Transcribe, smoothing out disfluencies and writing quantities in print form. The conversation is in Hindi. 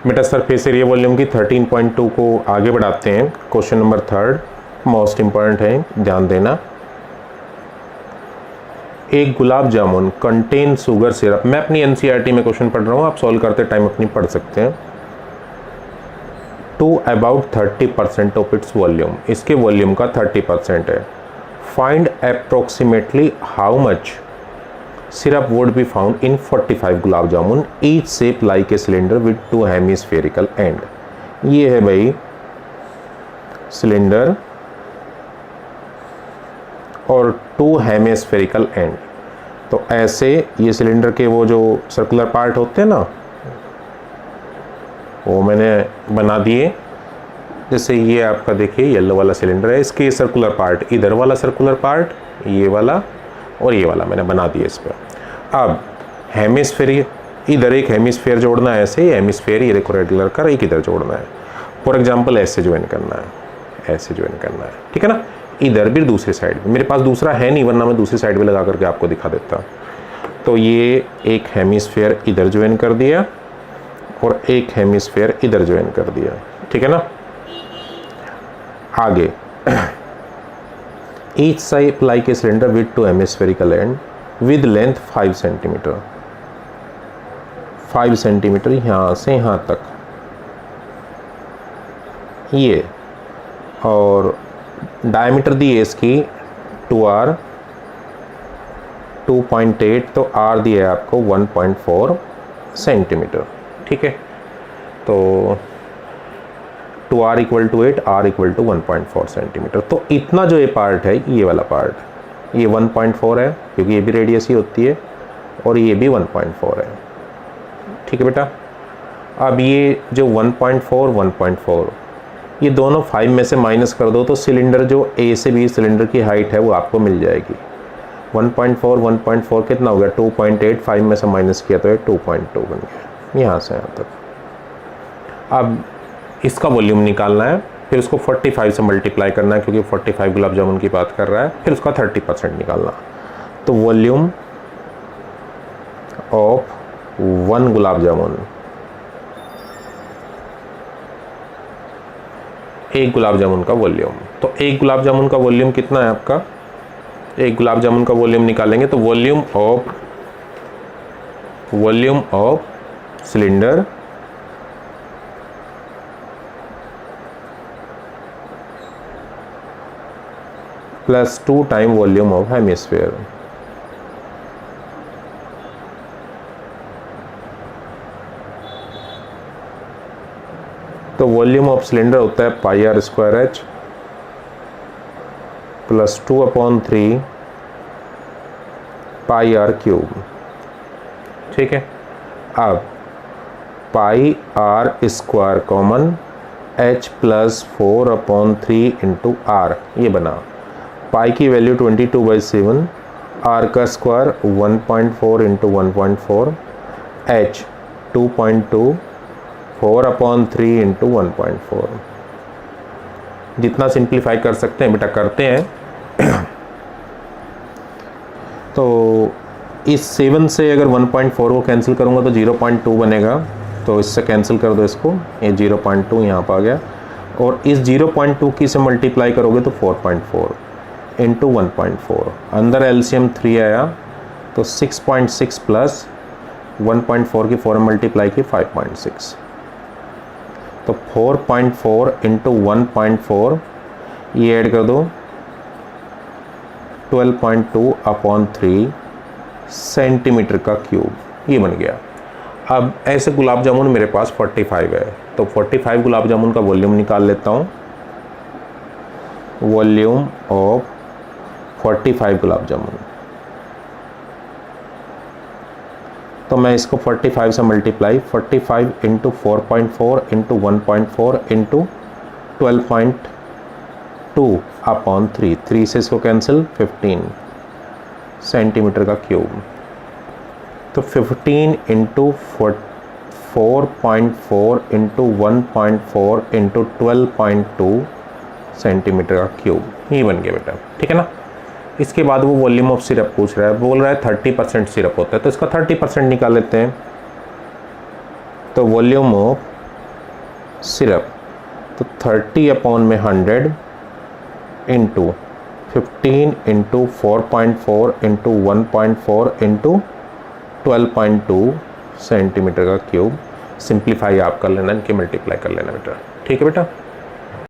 बेटा सरफेस एरिया वॉल्यूम की 13.2 को आगे बढ़ाते हैं। क्वेश्चन नंबर 3 मोस्ट इंपॉर्टेंट है, ध्यान देना। एक gulab jamun contain sugar syrup, मैं अपनी एनसीईआरटी में क्वेश्चन पढ़ रहा हूँ, आप सॉल्व करते टाइम अपनी पढ़ सकते हैं। To about 30% of its volume, इसके वॉल्यूम का 30% है। Find approximately how much syrup would be found in 45 gulab jamun each shape like a cylinder with two hemispherical end। ये है भाई सिलेंडर और टू हेमिस्फेरिकल एंड। तो ऐसे ये सिलेंडर के वो जो सर्कुलर पार्ट होते हैं ना, वो मैंने बना दिए। जैसे ये आपका देखिए येलो वाला सिलेंडर है, इसके सर्कुलर पार्ट, इधर वाला सर्कुलर पार्ट, ये वाला और ये वाला मैंने बना दिया इस पर। अब हेमिस्फेयर, इधर एक हेमिस्फेयर जोड़ना है, ऐसे हेमिस्फेयर ये देखो रेड कलर का, एक इधर जोड़ना है। फॉर एग्जांपल ऐसे ज्वाइन करना है, ऐसे ज्वाइन करना है, ठीक है ना। इधर भी दूसरी साइड, मेरे पास दूसरा है नहीं वरना मैं दूसरी साइड भी लगा करके आपको दिखा देता। तो ये एक हेमिस्फेयर इधर ज्वाइन कर दिया और एक हेमिस्फेयर इधर ज्वाइन कर दिया, ठीक है ना। आगे each shape like a cylinder with two hemispherical end with length 5 centimetre, 5 centimetre यहाँ से यहाँ तक ये, और डायमीटर दी है इसकी 2r 2.8, तो r दिया है आपको 1.4 सेंटीमीटर, ठीक है। तो 2r equal to 8, r equal to 1.4 centimetre. तो इतना जो ये पार्ट है, ये वाला पार्ट, ये 1.4 है क्योंकि ये भी रेडियस ही होती है और ये भी 1.4 है, ठीक है बेटा। अब ये जो 1.4 1.4 ये दोनों 5 में से माइनस कर दो तो सिलेंडर जो A से B सिलेंडर की हाइट है वो आपको मिल जाएगी। 1.4 1.4 कितना हो गया 2.8, 5 में से माइनस किया तो ये 2.2 बन गया यहाँ से यहाँ तक। अब इसका वॉल्यूम निकालना है, फिर उसको 45 से मल्टीप्लाई करना है क्योंकि 45 गुलाब जामुन की बात कर रहा है, फिर उसका 30% निकालना। तो वॉल्यूम ऑफ 1 गुलाब जामुन, एक गुलाब जामुन का वॉल्यूम, तो एक गुलाब जामुन का वॉल्यूम कितना है आपका, एक गुलाब जामुन का वॉल्यूम निकालेंगे तो volume of cylinder plus 2 time volume of hemisphere. तो वॉल्यूम ऑफ सिलेंडर होता है pi R square H plus 2/3 pi R cube, ठीक है। अब pi R square common H plus 4/3 into R, ये बना। पाई की वैल्यू 22/7, आर का स्क्वायर 1.4 इंटू 1.4, एच 2.2, 4/3 इंटू 1.4। जितना सिंप्लीफाई कर सकते हैं बेटा करते हैं। तो इस 7 से अगर 1.4 को कैंसिल करूँगा तो 0.2 बनेगा, तो इससे कैंसिल कर दो इसको, ये 0.2 यहाँ पर आ गया। और इस 0.2 की से मल्टीप्लाई करोगे तो 4.4 इंटू 1.4, अंदर एलसीएम 3 आया तो 6.6 प्लस 1.4 की 4 मल्टीप्लाई की 5.6, तो 4.4 इंटू 1.4 ये ऐड कर दो 12.2/3 सेंटीमीटर का क्यूब, ये बन गया। अब ऐसे गुलाब जामुन मेरे पास 45 है, तो 45 गुलाब जामुन का वॉल्यूम निकाल लेता हूँ। वॉल्यूम ऑफ 45 गुलाब जामुन, तो मैं इसको 45 से मल्टीप्लाई 45 इंटू 4.4 इंटू 1.4 इंटू 12.2/3, 3 से इसको कैंसिल 15 सेंटीमीटर का क्यूब, तो 15 इंटू 4.4 इंटू 1.4 इंटू 12.2 सेंटीमीटर का क्यूब, ये बन गया बेटा, ठीक है ना। इसके बाद वो वॉल्यूम ऑफ सिरप पूछ रहा है, बोल रहा है 30% सिरप होता है, तो इसका 30% निकाल लेते हैं। तो वॉल्यूम ऑफ सिरप, तो 30 अपॉन में 100 into 15 into 4.4 into 1.4 into 12.2 centimetre का क्यूब। सिंप्लीफाई आप कर लेना, इनके मल्टीप्लाई कर लेना बेटा, ठीक है बेटा।